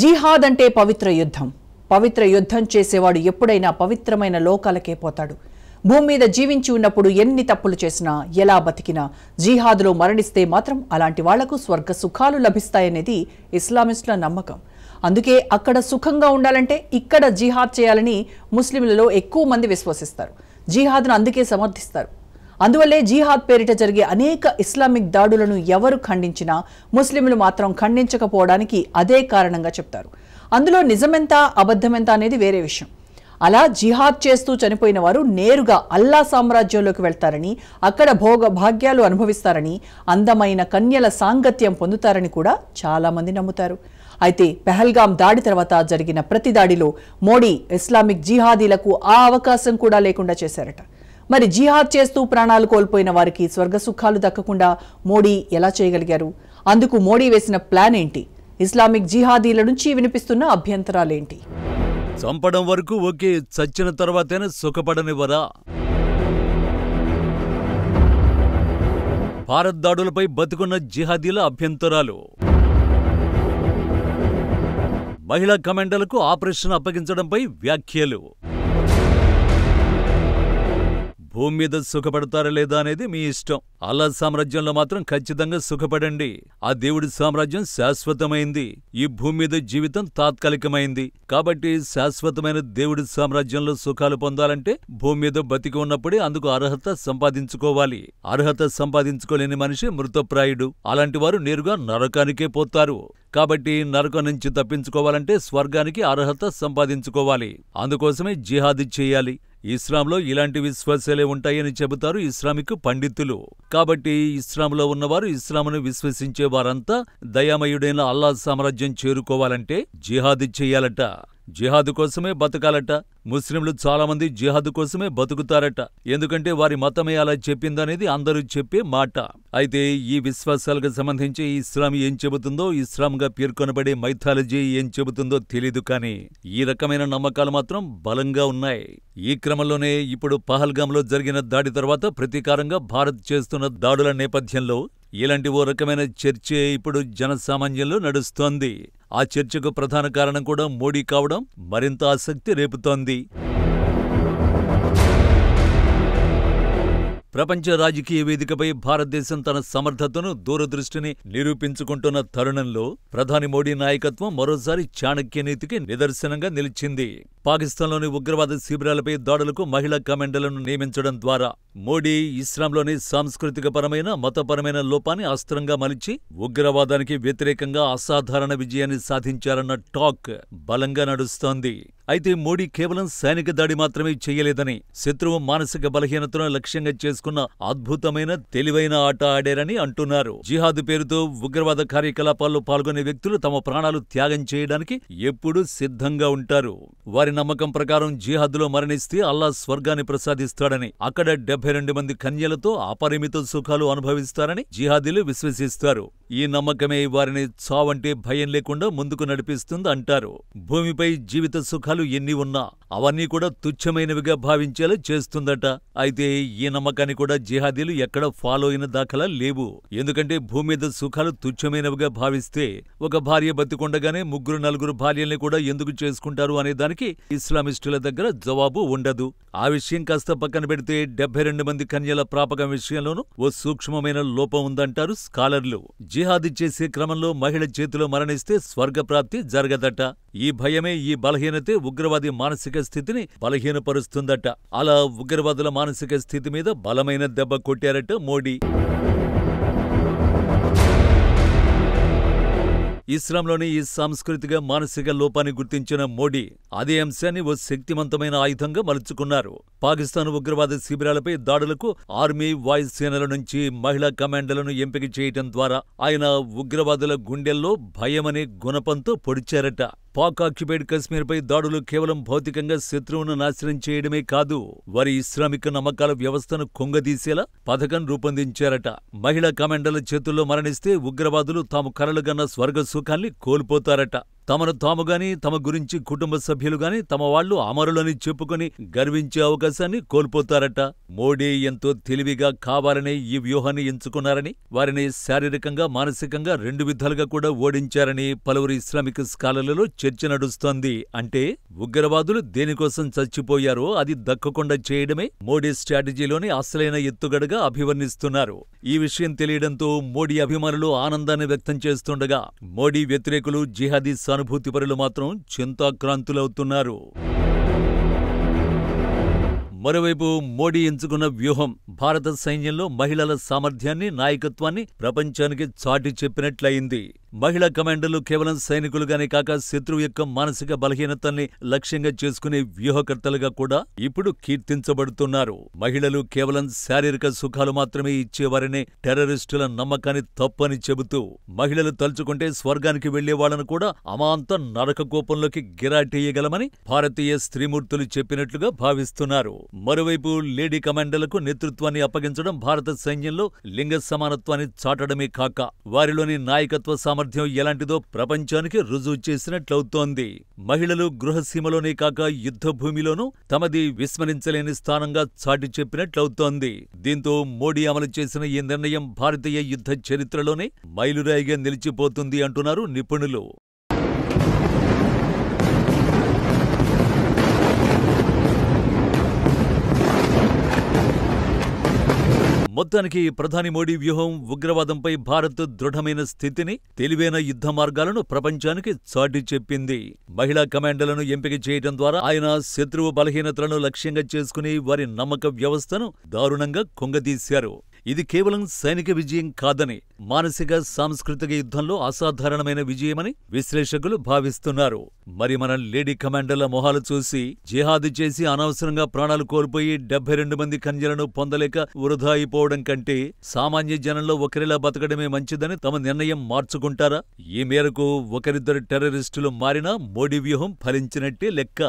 జిహాద్ అంటే పవిత్ర యుద్ధం. పవిత్ర యుద్ధం చేసేవాడు ఎప్పుడైనా పవిత్రమైన లోకాలకే పోతాడు. భూమి మీద జీవించి ఉన్నప్పుడు ఎన్ని తప్పులు చేసినా, ఎలా బతికినా, జిహాద్లో మరణిస్తే మాత్రం అలాంటి వాళ్లకు స్వర్గ సుఖాలు లభిస్తాయనేది ఇస్లామిస్టుల నమ్మకం. అందుకే అక్కడ సుఖంగా ఉండాలంటే ఇక్కడ జిహాద్ చేయాలని ముస్లింలలో ఎక్కువ మంది విశ్వసిస్తారు. జిహాద్ను అందుకే సమర్థిస్తారు. అందువల్లే జిహాద్ పేరిట జరిగే అనేక ఇస్లామిక్ దాడులను ఎవరు ఖండించినా ముస్లింలు మాత్రం ఖండించకపోవడానికి అదే కారణంగా చెప్తారు. అందులో నిజమెంత అబద్ధమెంత అనేది వేరే విషయం. అలా జిహాద్ చేస్తూ చనిపోయిన వారు నేరుగా అల్లా సామ్రాజ్యంలోకి వెళ్తారని, అక్కడ భోగ భాగ్యాలు అనుభవిస్తారని, అందమైన కన్యల సాంగత్యం పొందుతారని కూడా చాలామంది నమ్ముతారు. అయితే పెహల్గాం దాడి తర్వాత జరిగిన ప్రతి దాడిలో మోడీ ఇస్లామిక్ జిహాదీలకు ఆ అవకాశం కూడా లేకుండా చేశారట. మరి జిహాద్ చేస్తూ ప్రాణాలు కోల్పోయిన వారికి స్వర్గ సుఖాలు దక్కకుండా మోడీ ఎలా చేయగలిగారు? అందుకు మోడీ వేసిన ప్లాన్ ఏంటి? ఇస్లామిక్ జిహాదీల నుంచి వినిపిస్తున్న అభ్యంతరాలేంటి? చంపడం వరకు ఓకే, చచ్చిన తర్వాతైనా సుఖపడనివ్వరా? భారత్ దాడులపై బతుకున్న జిహాదీల అభ్యంతరాలు. మహిళా కమాండర్లకు ఆపరేషన్ అప్పగించడంపై వ్యాఖ్యలు. భూమి మీద సుఖపడతారా లేదా అనేది మీ ఇష్టం. అల్లా సామ్రాజ్యంలో మాత్రం ఖచ్చితంగా సుఖపడండి. ఆ దేవుడి సామ్రాజ్యం శాశ్వతమైంది. ఈ భూమి మీద జీవితం తాత్కాలికమైంది. కాబట్టి శాశ్వతమైన దేవుడి సామ్రాజ్యంలో సుఖాలు పొందాలంటే భూమి మీద బతికి ఉన్నప్పుడే అందుకు అర్హత సంపాదించుకోవాలి. అర్హత సంపాదించుకోలేని మనిషి మృతప్రాయుడు. అలాంటి వారు నేరుగా నరకానికే పోతారు. కాబట్టి నరకం నుంచి తప్పించుకోవాలంటే స్వర్గానికి అర్హత సంపాదించుకోవాలి. అందుకోసమే జిహాద్ చేయాలి. ఇస్లాంలో ఇలాంటి విశ్వాసాలే ఉంటాయని చెబుతారు ఇస్లామిక్ పండితులు. కాబట్టి ఇస్లాంలో ఉన్నవారు, ఇస్లాంను విశ్వసించే వారంతా దయామయుడైన అల్లా సామ్రాజ్యం చేరుకోవాలంటే జిహాద్ చెయ్యాలట. జిహాద్ కోసమే బతకాలట. ముస్లింలు చాలామంది జిహాద్ కోసమే బతుకుతారట. ఎందుకంటే వారి మతమే అలా చెప్పిందనేది అందరూ చెప్పే మాట. అయితే ఈ విశ్వాసాలకు సంబంధించి ఇస్లాం ఏం చెబుతుందో, ఇస్లాంగా పేర్కొనబడే మైథాలజీ ఏం చెబుతుందో తెలీదు. కానీ ఈ రకమైన నమ్మకాలు మాత్రం బలంగా ఉన్నాయి. ఈ క్రమంలోనే ఇప్పుడు పహల్గాంలో జరిగిన దాడి తర్వాత ప్రతీకారంగా భారత్ చేస్తున్న దాడుల నేపథ్యంలో ఇలాంటి ఓ రకమైన చర్చే ఇప్పుడు జనసామాన్యంలో నడుస్తోంది. ఆ చర్చకు ప్రధాన కారణం కూడా మోడీ కావడం మరింత ఆసక్తి రేపుతోంది. ప్రపంచ రాజకీయ వేదికపై భారతదేశం తన సమర్థతను, దూరదృష్టిని నిరూపించుకుంటున్న తరుణంలో ప్రధాని మోడీ నాయకత్వం మరోసారి చాణక్యనీతికి నిదర్శనంగా నిలిచింది. పాకిస్తాన్లోని ఉగ్రవాద శిబిరాలపై దాడులకు మహిళా కమాండర్లను నియమించడం ద్వారా మోడీ ఇస్లాంలోని సాంస్కృతికపరమైన, మతపరమైన లోపాన్ని అస్త్రంగా మలిచి ఉగ్రవాదానికి వ్యతిరేకంగా అసాధారణ విజయాన్ని సాధించారన్న టాక్ బలంగా నడుస్తోంది. అయితే మోడీ కేవలం సైనిక దాడి మాత్రమే చేయలేదని, శత్రువు మానసిక బలహీనతను లక్ష్యంగా చేసుకున్న అద్భుతమైన, తెలివైన ఆట ఆడారని అంటున్నారు. జిహాద్ పేరుతో ఉగ్రవాద కార్యకలాపాల్లో పాల్గొనే వ్యక్తులు తమ ప్రాణాలు త్యాగం చేయడానికి ఎప్పుడూ సిద్ధంగా ఉంటారు. వారి నమ్మకం ప్రకారం జిహాద్లో మరణిస్తే అల్లా స్వర్గాన్ని ప్రసాదిస్తాడని, అక్కడ 72 మంది కన్యలతో అపరిమిత సుఖాలు అనుభవిస్తారని జిహాదీలు విశ్వసిస్తారు. ఈ నమ్మకమే వారిని చావంటే భయం లేకుండా ముందుకు నడిపిస్తుంది అంటారు. భూమిపై జీవిత సుఖాలు ఎన్ని ఉన్నా అవన్నీ కూడా తుచ్చమైనవిగా భావించేలా చేస్తుందట. అయితే ఈ నమ్మకాన్ని కూడా జిహాదీలు ఎక్కడ ఫాలో అయిన దాఖలా లేవు. ఎందుకంటే భూమి మీద సుఖాలు తుచ్చమైనవిగా భావిస్తే ఒక భార్య బతికొండగానే 3-4 భార్యల్ని కూడా ఎందుకు చేసుకుంటారు అనే దానికి ఇస్లామిస్టుల దగ్గర జవాబు ఉండదు. ఆ విషయం కాస్త పక్కన పెడితే 72 మంది కన్యల ప్రాపకం విషయంలోనూ ఓ సూక్ష్మమైన లోపం ఉందంటారు స్కాలర్లు. జిహాద్ చేసే క్రమంలో మహిళ చేతిలో మరణిస్తే స్వర్గప్రాప్తి జరగదట. ఈ భయమే, ఈ బలహీనతే ఉగ్రవాది మానసిక స్థితిని బలహీనపరుస్తుందట. అలా ఉగ్రవాదుల మానసిక స్థితి మీద బలమైన దెబ్బ కొట్టారట మోడీ. ఇస్లాంలోని ఈ సాంస్కృతిక, మానసిక లోపాన్ని గుర్తించిన మోడీ అదే అంశాన్ని ఓ శక్తివంతమైన ఆయుధంగా మలుచుకున్నారు. పాకిస్తాన్ ఉగ్రవాద శిబిరాలపై దాడులకు ఆర్మీ, వాయుసేనల నుంచి మహిళా కమాండర్లను ఎంపిక చేయటం ద్వారా ఆయన ఉగ్రవాదుల గుండెల్లో భయమనే గుణపంతో పొడిచారట. పాక్ ఆక్యుపైడ్ కశ్మీర్పై దాడులు కేవలం భౌతికంగా శత్రువును నాశనం చేయడమే కాదు, వారి ఇస్లామిక్ నమ్మకాల వ్యవస్థను కుంగదీసేలా పథకం రూపొందించారట. మహిళా కమాండర్ల చేతుల్లో మరణిస్తే ఉగ్రవాదులు తాము కలలుగన్న స్వర్గ సుఖాన్ని కోల్పోతారట. తమను తాముగాని, తమ గురించి కుటుంబ సభ్యులుగాని తమ వాళ్లు అమరులని చెప్పుకొని గర్వించే అవకాశాన్ని కోల్పోతారట. మోడీ ఎంతో తెలివిగా కావాలనే ఈ వ్యూహాన్ని ఎంచుకున్నారని, వారిని శారీరకంగా, మానసికంగా 2 విధాలుగా కూడా ఓడించారని పలువురు ఇస్లామిక్ స్కాలర్లలో చర్చ నడుస్తోంది. అంటే ఉగ్రవాదులు దేనికోసం చచ్చిపోయారో అది దక్కకుండా చేయడమే మోడీ స్ట్రాటజీలోని అసలైన ఎత్తుగడగా అభివర్ణిస్తున్నారు. ఈ విషయం తెలియడంతో మోడీ అభిమానులు ఆనందాన్ని వ్యక్తం చేస్తుండగా, మోడీ వ్యతిరేకులు, జిహాదీ సానుభూతిపరులు మాత్రం చింతాక్రాంతులవుతున్నారు. మరోవైపు మోడీ ఎంచుకున్న వ్యూహం భారత సైన్యంలో మహిళల సామర్థ్యాన్ని, నాయకత్వాన్ని ప్రపంచానికి చాటి చెప్పినట్లయింది. మహిళా కమాండర్లు కేవలం సైనికులుగానే కాక శత్రువు యొక్క మానసిక బలహీనతల్ని లక్ష్యంగా చేసుకునే వ్యూహకర్తలుగా కూడా ఇప్పుడు కీర్తించబడుతున్నారు. మహిళలు కేవలం శారీరక సుఖాలు మాత్రమే ఇచ్చేవారనే టెర్రరిస్టుల నమ్మకాన్ని తప్పని చెబుతూ, మహిళలు తలుచుకుంటే స్వర్గానికి వెళ్లేవాళ్లను కూడా అమాంత నరక కోపంలోకి గిరాటేయగలమని భారతీయ స్త్రీమూర్తులు చెప్పినట్లుగా భావిస్తున్నారు. మరోవైపు లేడీ కమాండర్లకు నేతృత్వాన్ని అప్పగించడం భారత సైన్యంలో లింగ సమానత్వాన్ని చాటడమే కాక, వారిలోని నాయకత్వ సామర్థ్యం ఎలాంటిదో ప్రపంచానికి రుజువు చేసినట్లవుతోంది. మహిళలు గృహసీమలోనే కాక యుద్ధ భూమిలోనూ తమది విస్మరించలేని స్థానంగా చాటి చెప్పినట్లవుతోంది. దీంతో మోడీ అమలు చేసిన ఈ నిర్ణయం భారతీయ యుద్ధ చరిత్రలోనే మైలురాయిగా నిలిచిపోతుంది అంటున్నారు నిపుణులు. మొత్తానికి ప్రధాని మోడీ వ్యూహం ఉగ్రవాదంపై భారత్ దృఢమైన స్థితిని, తెలివైన యుద్ధ మార్గాలను ప్రపంచానికి చాటి చెప్పింది. మహిళా కమాండర్లను ఎంపిక చేయడం ద్వారా ఆయన శత్రువు బలహీనతలను లక్ష్యంగా చేసుకుని వారి నమ్మక వ్యవస్థను దారుణంగా కుంగదీశారు. ఇది కేవలం సైనిక విజయం కాదని, మానసిక, సాంస్కృతిక యుద్ధంలో అసాధారణమైన విజయమని విశ్లేషకులు భావిస్తున్నారు. మరి మన లేడీ కమాండర్ల మొహాలు చూసి జిహాద్ చేసి అనవసరంగా ప్రాణాలు కోల్పోయి 72 మంది కన్యలను పొందలేక వృధా అయిపోవడం కంటే సామాన్య జనంలో ఒకరిలా బతకడమే మంచిదని తమ నిర్ణయం మార్చుకుంటారా? ఈ మేరకు ఒకరిద్దరు టెర్రరిస్టులు మారినా మోడీ వ్యూహం ఫలించినట్టే లెక్క.